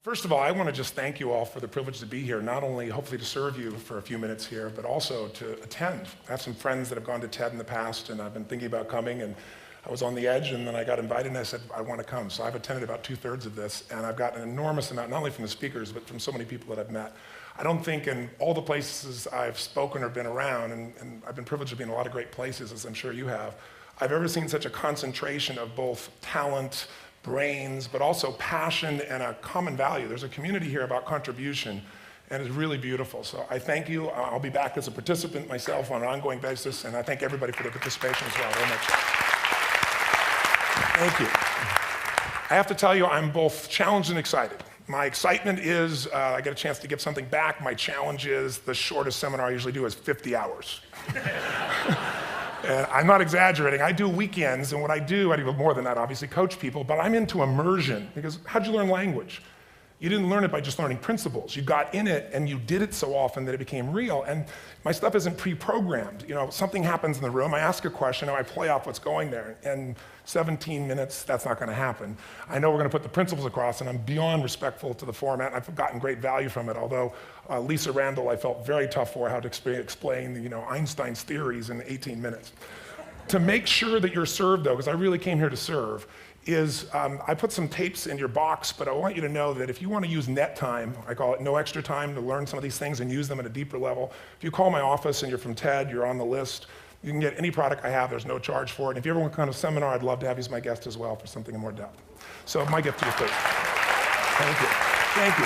First of all, I want to just thank you all for the privilege to be here, not only hopefully to serve you for a few minutes here, but also to attend. I have some friends that have gone to TED in the past, and I've been thinking about coming, and I was on the edge, and then I got invited, and I said, I want to come. So I've attended about 2/3 of this, and I've gotten an enormous amount, not only from the speakers, but from so many people that I've met. I don't think in all the places I've spoken or been around, and I've been privileged to be in a lot of great places, as I'm sure you have, I've ever seen such a concentration of both talent, brains, but also passion and a common value. There's a community here about contribution, and it's really beautiful. So I thank you. I'll be back as a participant myself on an ongoing basis, and I thank everybody for their participation as well very much. Thank you. I have to tell you, I'm both challenged and excited. My excitement is I get a chance to give something back. My challenge is the shortest seminar I usually do is 50 hours. And I'm not exaggerating. I do weekends, and what I do more than that, obviously, coach people, but I'm into immersion, because how'd you learn language? You didn't learn it by just learning principles. You got in it, and you did it so often that it became real. And my stuff isn't pre-programmed. You know, something happens in the room, I ask a question, and I play off what's going there. And 17 minutes, that's not going to happen. I know we're going to put the principles across, and I'm beyond respectful to the format. I've gotten great value from it, although Lisa Randall, I felt very tough for how to explain Einstein's theories in 18 minutes. To make sure that you're served, though, because I really came here to serve, is I put some tapes in your box, but I want you to know that if you want to use net time, I call it no extra time, to learn some of these things and use them at a deeper level, if you call my office and you're from TED, you're on the list, you can get any product I have, there's no charge for it. And if you ever want to come to a seminar, I'd love to have you as my guest as well for something in more depth. So my gift to you, please. Thank you. Thank you.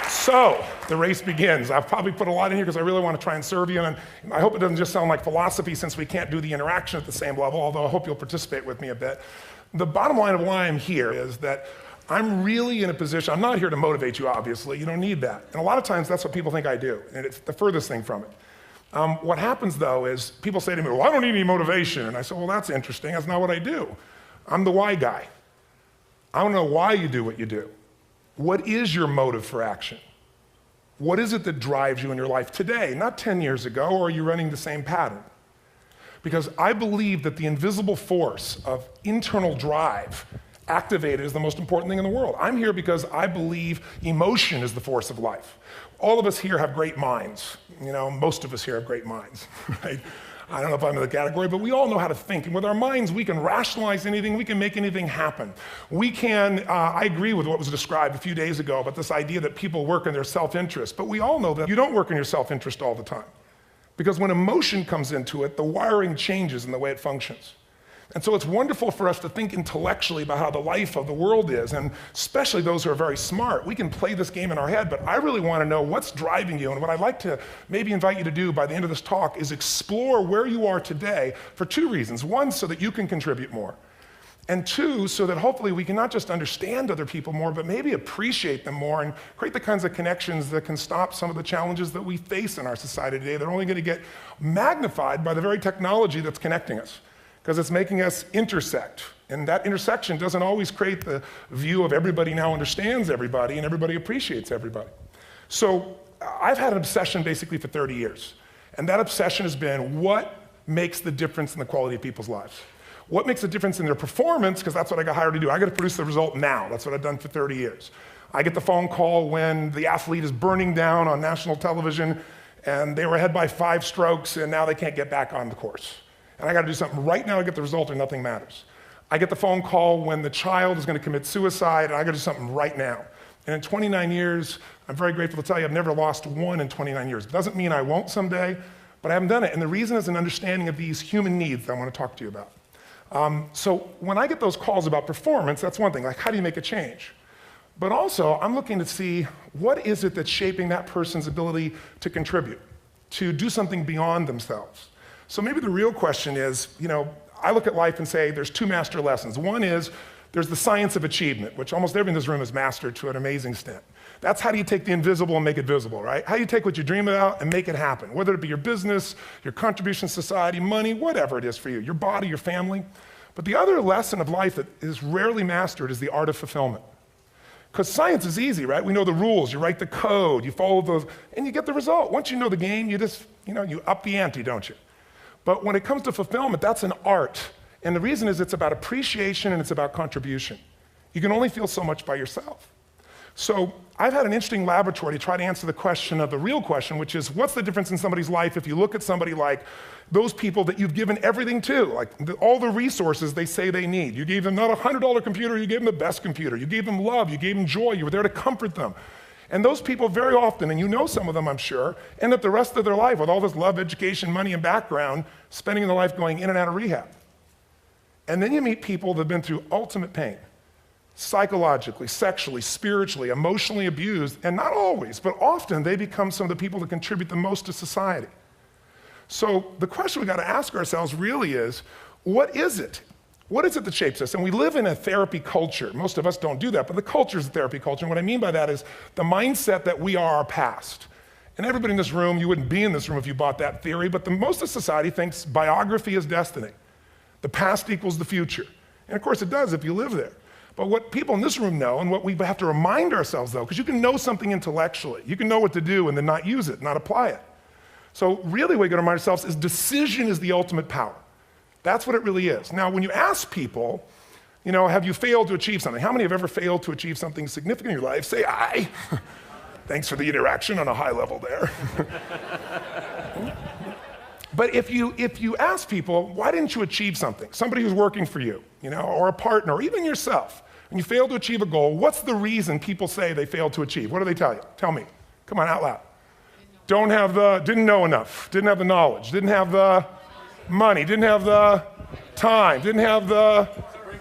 So the race begins. I've probably put a lot in here because I really want to try and serve you, and I hope it doesn't just sound like philosophy since we can't do the interaction at the same level, although I hope you'll participate with me a bit. The bottom line of why I'm here is that I'm really in a position, I'm not here to motivate you, obviously, you don't need that. And a lot of times that's what people think I do, and it's the furthest thing from it. What happens though is people say to me, well, I don't need any motivation. And I say, well, that's interesting, that's not what I do. I'm the why guy. I don't know why you do what you do. What is your motive for action? What is it that drives you in your life today, not 10 years ago, or are you running the same pattern? Because I believe that the invisible force of internal drive activated is the most important thing in the world. I'm here because I believe emotion is the force of life. All of us here have great minds. You know, most of us here have great minds, right? I don't know if I'm in the category, but we all know how to think. And with our minds, we can rationalize anything, we can make anything happen. We can, I agree with what was described a few days ago about this idea that people work in their self-interest, but we all know that you don't work in your self-interest all the time. Because when emotion comes into it, the wiring changes in the way it functions. And so it's wonderful for us to think intellectually about how the life of the world is, and especially those who are very smart. We can play this game in our head, but I really want to know what's driving you, and what I'd like to maybe invite you to do by the end of this talk is explore where you are today for two reasons. One, so that you can contribute more. And two, so that hopefully we can not just understand other people more, but maybe appreciate them more and create the kinds of connections that can stop some of the challenges that we face in our society today. They're only going to get magnified by the very technology that's connecting us, because it's making us intersect. And that intersection doesn't always create the view of everybody now understands everybody and everybody appreciates everybody. So I've had an obsession basically for 30 years. And that obsession has been what makes the difference in the quality of people's lives? What makes a difference in their performance? Because that's what I got hired to do. I got to produce the result now. That's what I've done for 30 years. I get the phone call when the athlete is burning down on national television and they were ahead by 5 strokes and now they can't get back on the course. And I got to do something right now to get the result or nothing matters. I get the phone call when the child is going to commit suicide, and I got to do something right now. And in 29 years, I'm very grateful to tell you I've never lost one in 29 years. It doesn't mean I won't someday, but I haven't done it. And the reason is an understanding of these human needs that I want to talk to you about. So when I get those calls about performance, that's one thing, like how do you make a change? But also, I'm looking to see what is it that's shaping that person's ability to contribute, to do something beyond themselves. So maybe the real question is, I look at life and say there's 2 master lessons. One is there's the science of achievement, which almost everyone in this room has mastered to an amazing extent. That's how do you take the invisible and make it visible, right? How do you take what you dream about and make it happen, whether it be your business, your contribution to society, money, whatever it is for you, your body, your family. But the other lesson of life that is rarely mastered is the art of fulfillment. Because science is easy, right? We know the rules, you write the code, you follow those, and you get the result. Once you know the game, you just, you up the ante, don't you? But when it comes to fulfillment, that's an art. And the reason is it's about appreciation and it's about contribution. You can only feel so much by yourself. So I've had an interesting laboratory to try to answer the question of the real question, which is, what's the difference in somebody's life if you look at somebody like those people that you've given everything to, like all the resources they say they need. You gave them not a $100 computer, you gave them the best computer. You gave them love, you gave them joy, you were there to comfort them. And those people very often, and you know some of them I'm sure, end up the rest of their life with all this love, education, money, and background, spending their life going in and out of rehab. And then you meet people that have been through ultimate pain, psychologically, sexually, spiritually, emotionally abused, and not always, but often they become some of the people that contribute the most to society. So the question we got to ask ourselves really is, what is it? What is it that shapes us? And we live in a therapy culture. Most of us don't do that, but the culture is a therapy culture. And what I mean by that is the mindset that we are our past. And everybody in this room, you wouldn't be in this room if you bought that theory, but most of society thinks biography is destiny. The past equals the future. And of course it does if you live there. But what people in this room know, and what we have to remind ourselves though, because you can know something intellectually, you can know what to do and then not use it, not apply it. So really what we got to remind ourselves is decision is the ultimate power. That's what it really is. Now when you ask people, you know, have you failed to achieve something? How many have ever failed to achieve something significant in your life? Say aye. Thanks for the interaction on a high level there. But if you ask people, why didn't you achieve something? Somebody who's working for you, you know, or a partner, or even yourself, and you failed to achieve a goal, what's the reason people say they failed to achieve? What do they tell you? Tell me. Come on, out loud. Didn't know enough, didn't have the knowledge, didn't have the money, didn't have the time, didn't have the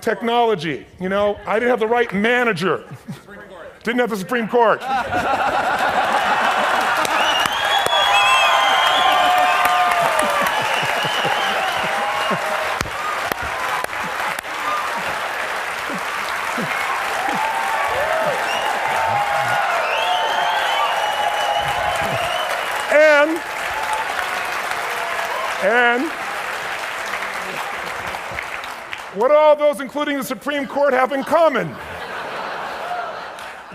technology, you know, I didn't have the right manager, didn't have the Supreme Court. And what do all those, including the Supreme Court, have in common?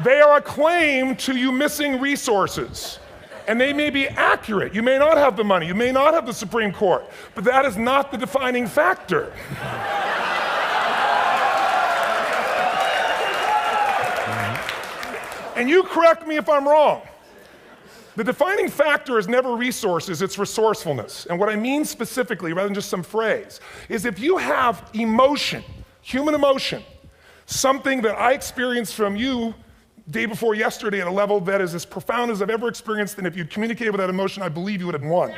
They are a claim to you missing resources. And they may be accurate. You may not have the money. You may not have the Supreme Court. But that is not the defining factor. And you correct me if I'm wrong. The defining factor is never resources, it's resourcefulness. And what I mean specifically, rather than just some phrase, is if you have emotion, human emotion, something that I experienced from you day before yesterday at a level that is as profound as I've ever experienced, and if you'd communicated with that emotion, I believe you would have won.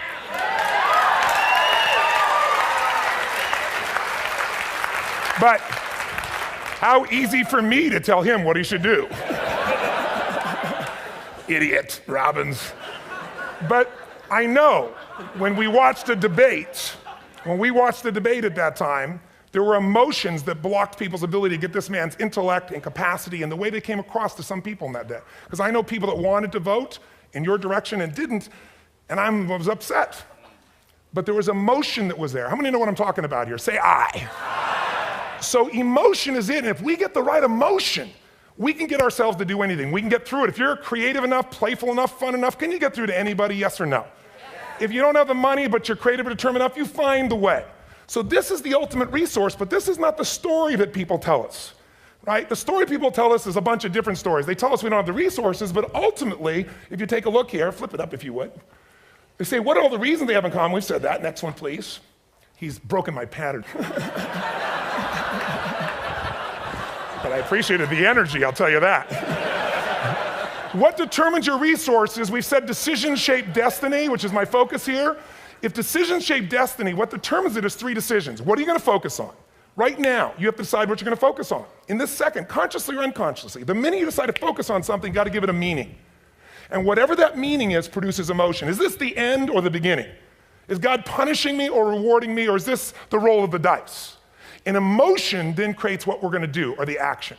But how easy for me to tell him what he should do. Idiot, Robbins. But I know when we watched the debate at that time, there were emotions that blocked people's ability to get this man's intellect and capacity and the way they came across to some people in that day. Because I know people that wanted to vote in your direction and didn't, and I was upset. But there was emotion that was there. How many know what I'm talking about here? Say aye. So emotion is it, and if we get the right emotion, we can get ourselves to do anything. We can get through it. If you're creative enough, playful enough, fun enough, can you get through to anybody, yes or no? If you don't have the money, but you're creative or determined enough, you find the way. So this is the ultimate resource, but this is not the story that people tell us, right? The story people tell us is a bunch of different stories. They tell us we don't have the resources, but ultimately, if you take a look here, flip it up if you would. They say, what are all the reasons they have in common? We've said that. Next one, please. He's broken my pattern. But I appreciated the energy, I'll tell you that. What determines your resources? We've said decisions shape destiny, which is my focus here. If decisions shape destiny, what determines it is 3 decisions. What are you going to focus on? Right now, you have to decide what you're going to focus on. In this second, consciously or unconsciously, the minute you decide to focus on something, you got to give it a meaning. And whatever that meaning is produces emotion. Is this the end or the beginning? Is God punishing me or rewarding me, or is this the roll of the dice? And emotion then creates what we're going to do, or the action.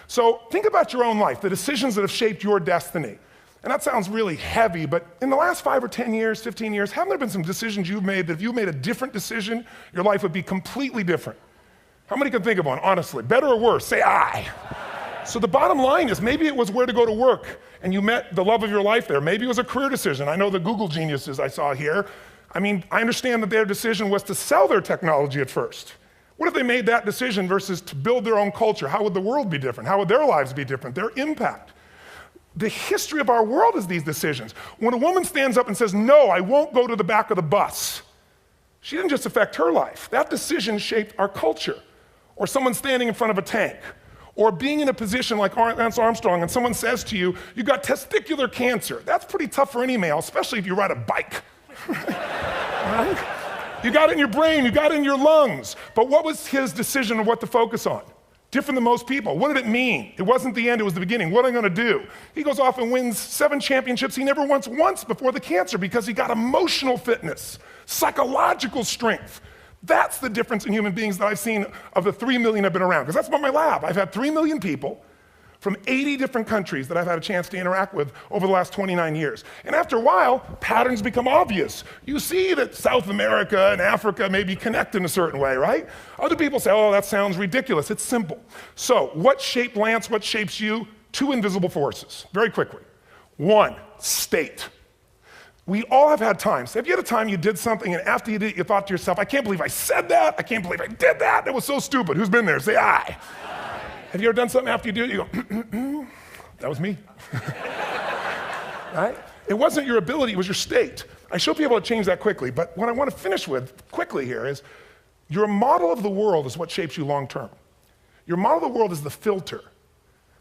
So think about your own life, the decisions that have shaped your destiny. And that sounds really heavy, but in the last 5 or 10 years, 15 years, haven't there been some decisions you've made that if you made a different decision, your life would be completely different? How many can think of one, honestly? Better or worse? Say aye. So the bottom line is maybe it was where to go to work, and you met the love of your life there. Maybe it was a career decision. I know the Google geniuses I saw here. I mean, I understand that their decision was to sell their technology at first. What if they made that decision versus to build their own culture? How would the world be different? How would their lives be different? Their impact. The history of our world is these decisions. When a woman stands up and says, no, I won't go to the back of the bus, she didn't just affect her life. That decision shaped our culture. Or someone standing in front of a tank. Or being in a position like Lance Armstrong and someone says to you, you got testicular cancer. That's pretty tough for any male, especially if you ride a bike. Right? You got it in your brain, you got it in your lungs. But what was his decision of what to focus on? Different than most people. What did it mean? It wasn't the end, it was the beginning. What am I gonna do? He goes off and wins 7 championships he never won once before the cancer because he got emotional fitness, psychological strength. That's the difference in human beings that I've seen of the 3 million I've been around, because that's about my lab. I've had 3 million people from 80 different countries that I've had a chance to interact with over the last 29 years. And after a while, patterns become obvious. You see that South America and Africa maybe connect in a certain way, right? Other people say, oh, that sounds ridiculous. It's simple. So what shaped Lance, what shapes you? 2 invisible forces, very quickly. 1, state. We all have had times. Have you had a time you did something and after you did it, you thought to yourself, I can't believe I said that. I can't believe I did that. That was so stupid. Who's been there? Say aye. Have you ever done something after you do it, you go, that was me. Right? It wasn't your ability, it was your state. I show people how to change that quickly, but what I want to finish with quickly here is your model of the world is what shapes you long term. Your model of the world is the filter.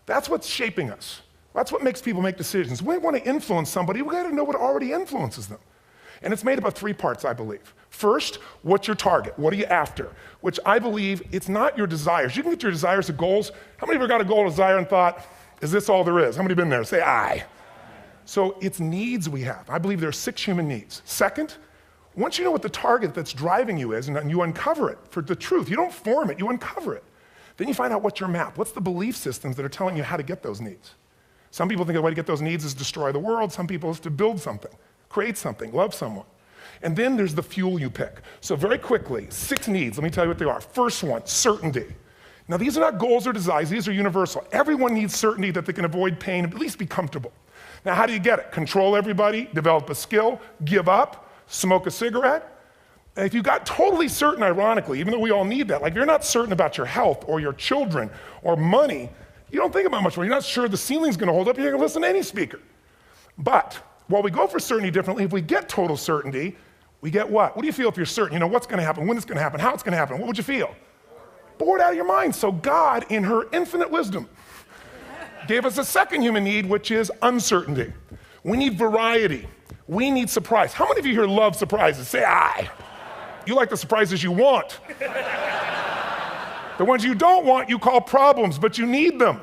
That's what's shaping us. That's what makes people make decisions. We want to influence somebody, we got to know what already influences them. And it's made up of 3 parts, I believe. First, what's your target? What are you after? Which I believe it's not your desires. You can get your desires to goals. How many of you got a goal or desire and thought, is this all there is? How many have been there? Say aye. So it's needs we have. I believe there are 6 human needs. Second, once you know what the target that's driving you is and you uncover it for the truth, you don't form it, you uncover it. Then you find out what's your map. What's the belief systems that are telling you how to get those needs? Some people think the way to get those needs is destroy the world. Some people is to build something. Create something, love someone. And then there's the fuel you pick. So very quickly, 6 needs, let me tell you what they are. First one, certainty. Now these are not goals or desires, these are universal. Everyone needs certainty that they can avoid pain, at least be comfortable. Now how do you get it? Control everybody, develop a skill, give up, smoke a cigarette. And if you got totally certain, ironically, even though we all need that, like if you're not certain about your health or your children or money, you don't think about much more. You're not sure the ceiling's gonna hold up, you're gonna listen to any speaker. But while we go for certainty differently, if we get total certainty, we get what? What do you feel if you're certain? You know what's gonna happen, when it's gonna happen, how it's gonna happen. What would you feel? Bored out of your mind. So God, in her infinite wisdom, gave us a second human need, which is uncertainty. We need variety. We need surprise. How many of you here love surprises? Say aye. You like the surprises you want. The ones you don't want, you call problems, but you need them.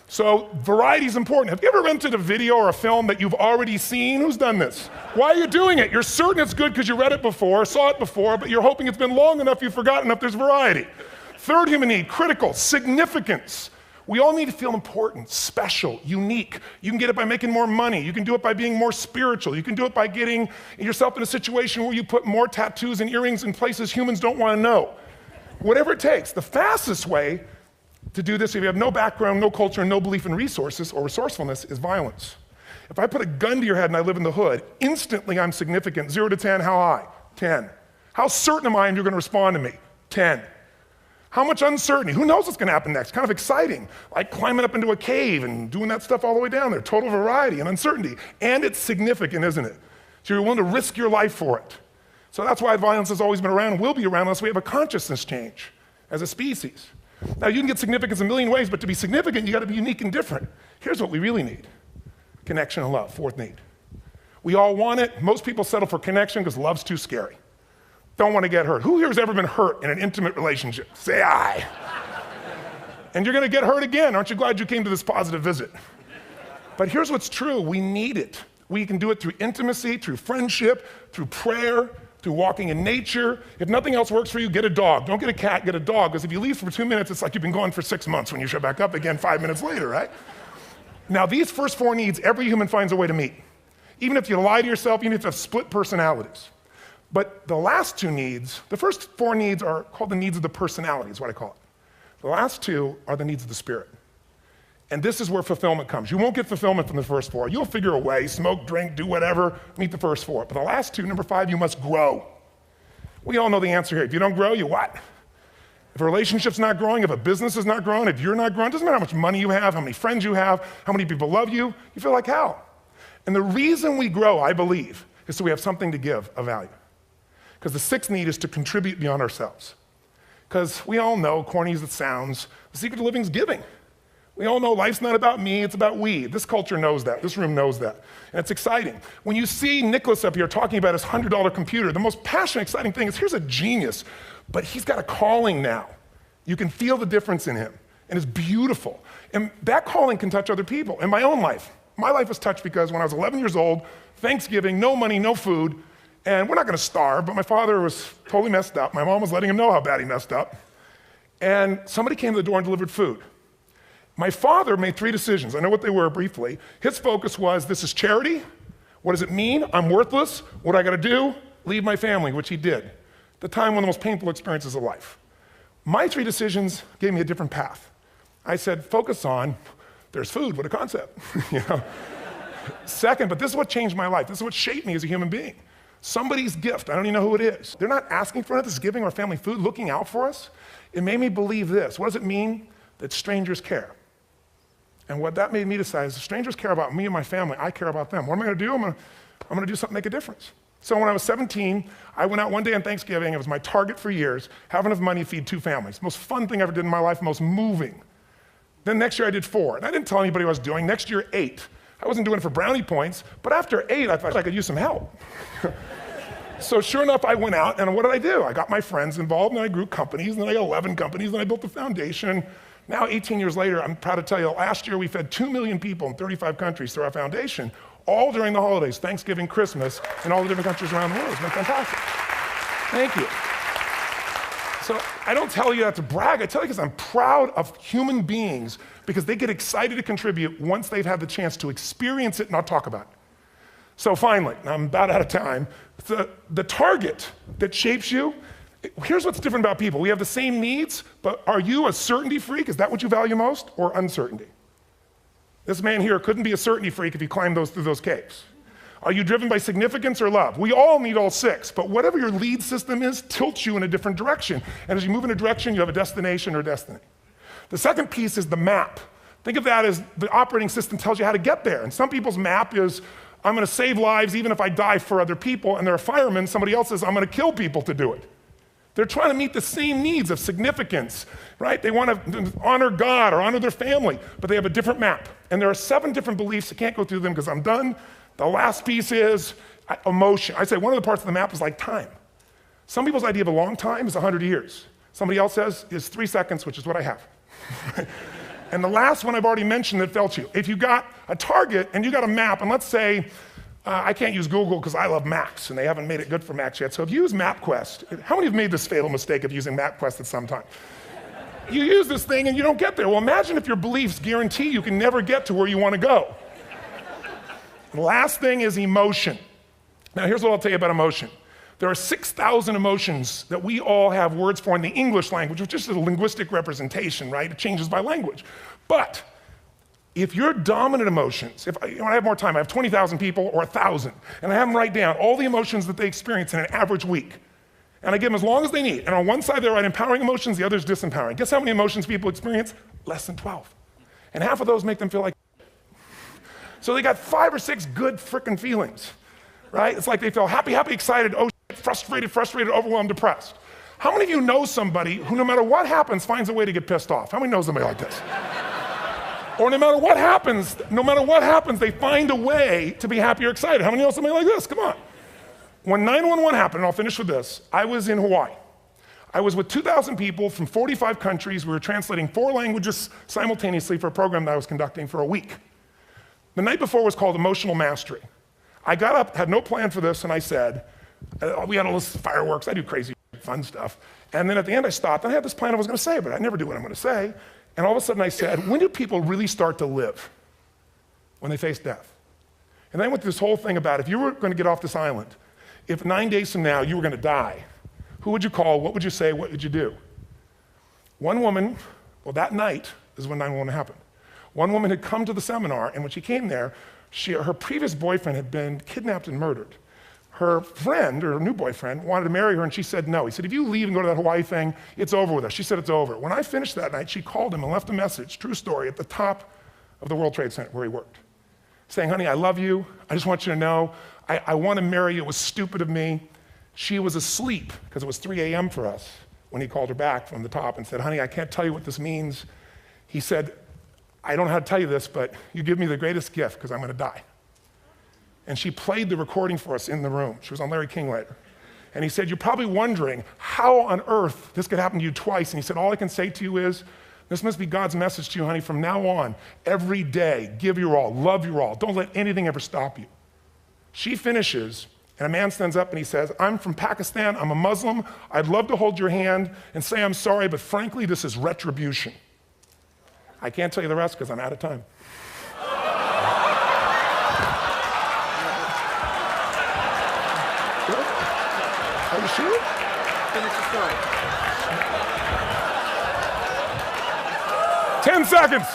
So variety is important. Have you ever rented a video or a film that you've already seen? Who's done this? Why are you doing it? You're certain it's good because you read it before, saw it before, but you're hoping it's been long enough you've forgotten enough there's variety. Third human need, critical, significance. We all need to feel important, special, unique. You can get it by making more money. You can do it by being more spiritual. You can do it by getting yourself in a situation where you put more tattoos and earrings in places humans don't want to know. Whatever it takes. The fastest way to do this, if you have no background, no culture, no belief in resources or resourcefulness, is violence. If I put a gun to your head and I live in the hood, instantly I'm significant. 0 to 10, how high? 10. How certain am I you're gonna respond to me? 10. How much uncertainty? Who knows what's gonna happen next? Kind of exciting, like climbing up into a cave and doing that stuff all the way down there. Total variety and uncertainty. And it's significant, isn't it? So you're willing to risk your life for it. So that's why violence has always been around and will be around unless we have a consciousness change as a species. Now you can get significance a million ways, but to be significant, you gotta be unique and different. Here's what we really need. Connection and love, 4th need. We all want it. Most people settle for connection because love's too scary. Don't want to get hurt. Who here has ever been hurt in an intimate relationship? Say aye. And you're gonna get hurt again. Aren't you glad you came to this positive visit? But here's what's true, we need it. We can do it through intimacy, through friendship, through prayer, through walking in nature. If nothing else works for you, get a dog. Don't get a cat, get a dog, because if you leave for 2 minutes, it's like you've been gone for 6 months when you show back up again 5 minutes later, right? Now these first 4 needs, every human finds a way to meet. Even if you lie to yourself, even if you have split personalities. But the last 2 needs, the first 4 needs are called the needs of the personality, is what I call it. The last 2 are the needs of the spirit. And this is where fulfillment comes. You won't get fulfillment from the first 4. You'll figure a way, smoke, drink, do whatever, meet the first 4. But the last 2, number 5, you must grow. We all know the answer here. If you don't grow, you what? If a relationship's not growing, if a business is not growing, if you're not growing, it doesn't matter how much money you have, how many friends you have, how many people love you, you feel like hell. And the reason we grow, I believe, is so we have something to give of value. Because the sixth need is to contribute beyond ourselves. Because we all know, corny as it sounds, the secret to living is giving. We all know life's not about me, it's about we. This culture knows that, this room knows that. And it's exciting. When you see Nicholas up here talking about his $100 computer, the most passionate, exciting thing is here's a genius, but he's got a calling now. You can feel the difference in him, and it's beautiful. And that calling can touch other people. In my own life, my life was touched because when I was 11 years old, Thanksgiving, no money, no food, and we're not gonna starve, but my father was totally messed up. My mom was letting him know how bad he messed up. And somebody came to the door and delivered food. My father made 3 decisions. I know what they were briefly. His focus was, this is charity. What does it mean? I'm worthless. What do I gotta do? Leave my family, which he did. The time, one of the most painful experiences of life. My 3 decisions gave me a different path. I said, focus on, there's food, what a concept. You know? Second, but this is what changed my life. This is what shaped me as a human being. Somebody's gift, I don't even know who it is. They're not asking for it, this is giving our family food, looking out for us. It made me believe this. What does it mean? That strangers care. And what that made me decide is if strangers care about me and my family, I care about them. What am I gonna do? I'm gonna do something to make a difference. So when I was 17, I went out one day on Thanksgiving, it was my target for years, have enough money to feed 2 families. Most fun thing I ever did in my life, most moving. Then next year I did 4, and I didn't tell anybody what I was doing. Next year, 8. I wasn't doing it for brownie points, but after 8, I thought I could use some help. So sure enough, I went out, and what did I do? I got my friends involved, and I grew companies, and then I got 11 companies, and I built a foundation. Now, 18 years later, I'm proud to tell you, last year we fed 2 million people in 35 countries through our foundation, all during the holidays, Thanksgiving, Christmas, in all the different countries around the world. It's been fantastic. Thank you. So I don't tell you that to brag, I tell you because I'm proud of human beings because they get excited to contribute once they've had the chance to experience it, not talk about it. So finally, I'm about out of time, the target that shapes you, here's what's different about people. We have the same needs, but are you a certainty freak? Is that what you value most, or uncertainty? This man here couldn't be a certainty freak if he climbed through those caves. Are you driven by significance or love? We all need all 6, but whatever your lead system is tilts you in a different direction. And as you move in a direction, you have a destination or destiny. The second piece is the map. Think of that as the operating system tells you how to get there. And some people's map is, I'm gonna save lives even if I die for other people, and they're a fireman. Somebody else says, I'm gonna kill people to do it. They're trying to meet the same needs of significance, right? They want to honor God or honor their family, but they have a different map. And there are 7 different beliefs. I can't go through them because I'm done. The last piece is emotion. I say one of the parts of the map is like time. Some people's idea of a long time is 100 years. Somebody else says is 3 seconds, which is what I have. And the last one I've already mentioned that felt you. If you got a target and you got a map, and let's say, I can't use Google because I love Macs, and they haven't made it good for Macs yet. So if you use MapQuest, how many have made this fatal mistake of using MapQuest at some time? You use this thing and you don't get there. Well, imagine if your beliefs guarantee you can never get to where you want to go. The last thing is emotion. Now here's what I'll tell you about emotion. There are 6,000 emotions that we all have words for in the English language, which is a linguistic representation, right? It changes by language. But if your dominant emotions, when I have more time, I have 20,000 people or 1,000, and I have them write down all the emotions that they experience in an average week. And I give them as long as they need. And on one side, they write empowering emotions, the other is disempowering. Guess how many emotions people experience? Less than 12. And half of those make them feel like so they got 5 or 6 good frickin' feelings, right? It's like they feel happy, happy, excited, oh shit, frustrated, overwhelmed, depressed. How many of you know somebody who no matter what happens finds a way to get pissed off? How many know somebody like this? Or no matter what happens, they find a way to be happy or excited. How many know somebody like this? Come on. When 911 happened, and I'll finish with this, I was in Hawaii. I was with 2,000 people from 45 countries. We were translating 4 languages simultaneously for a program that I was conducting for a week. The night before was called Emotional Mastery. I got up, had no plan for this, and I said, we had all this fireworks, I do crazy fun stuff. And then at the end I stopped, and I had this plan I was gonna say, but I never do what I'm gonna say. And all of a sudden I said, when do people really start to live? When they face death. And then I went through this whole thing about if you were gonna get off this island, if 9 days from now you were gonna die, who would you call, what would you say, what would you do? One woman, well that night is when 911 happened. One woman had come to the seminar, and when she came there, her previous boyfriend had been kidnapped and murdered. her friend, or her new boyfriend, wanted to marry her, and she said no. He said, if you leave and go to that Hawaii thing, it's over with us. She said it's over. When I finished that night, she called him and left a message, true story, at the top of the World Trade Center where he worked, saying, honey, I love you. I just want you to know, I want to marry you. It was stupid of me. She was asleep, because it was 3 a.m. for us, when he called her back from the top and said, honey, I can't tell you what this means. He said, I don't know how to tell you this, but you give me the greatest gift, because I'm going to die. And she played the recording for us in the room. She was on Larry King later. And he said, you're probably wondering how on earth this could happen to you twice. And he said, all I can say to you is, this must be God's message to you, honey. From now on, every day, give your all, love your all. Don't let anything ever stop you. She finishes, and a man stands up and he says, I'm from Pakistan, I'm a Muslim. I'd love to hold your hand and say I'm sorry, but frankly, this is retribution. I can't tell you the rest because I'm out of time. Are you sure? Finish the story. 10 seconds.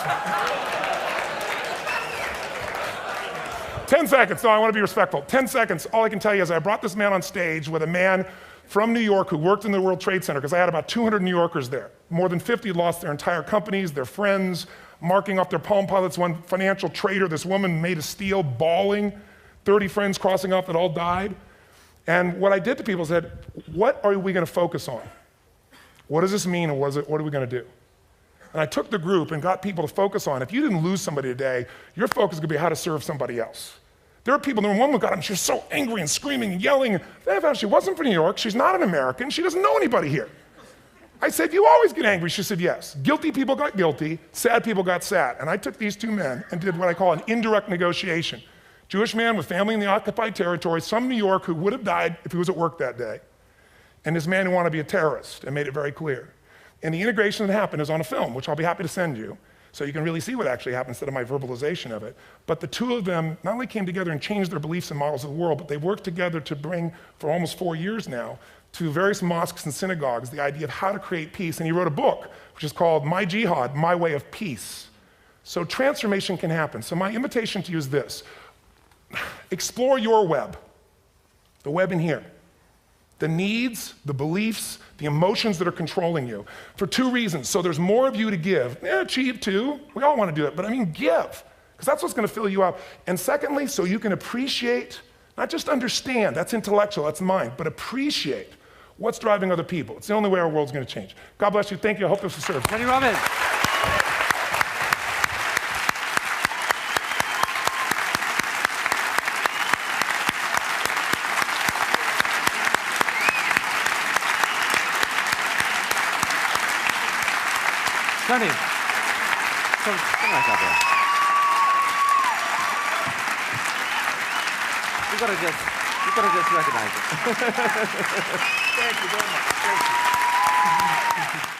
10 seconds. No, I want to be respectful. 10 seconds. All I can tell you is I brought this man on stage with a man from New York who worked in the World Trade Center, because I had about 200 New Yorkers there. More than 50 lost their entire companies, their friends, marking off their Palm Pilots. One financial trader, this woman made of steel, bawling, 30 friends crossing off that all died. And what I did to people is said, what are we going to focus on? What does this mean, and what are we going to do? And I took the group and got people to focus on, if you didn't lose somebody today, your focus is going to be how to serve somebody else. There are people, one woman got up, she was so angry and screaming and yelling. And they found she wasn't from New York, she's not an American, she doesn't know anybody here. I said, you always get angry? She said, yes. Guilty people got guilty, sad people got sad. And I took these two men and did what I call an indirect negotiation. Jewish man with family in the occupied territory, some New York who would have died if he was at work that day, and this man who wanted to be a terrorist, and made it very clear. And the integration that happened is on a film, which I'll be happy to send you, so you can really see what actually happened instead of my verbalization of it. But the two of them not only came together and changed their beliefs and models of the world, but they worked together to bring, for almost 4 years now, to various mosques and synagogues, the idea of how to create peace. And he wrote a book, which is called My Jihad, My Way of Peace. So transformation can happen. So my invitation to you is this. Explore your web, the web in here. The needs, the beliefs, the emotions that are controlling you, for 2 reasons. So there's more of you to give. Achieve too, we all want to do it, but I mean give, because that's what's going to fill you up. And secondly, so you can appreciate, not just understand, that's intellectual, that's mind, but appreciate what's driving other people. It's the only way our world's going to change. God bless you, thank you, I hope this will serve. Tony Robbins. Tony, come back up here. You gotta just recognize it. Thank you very much. Thank you.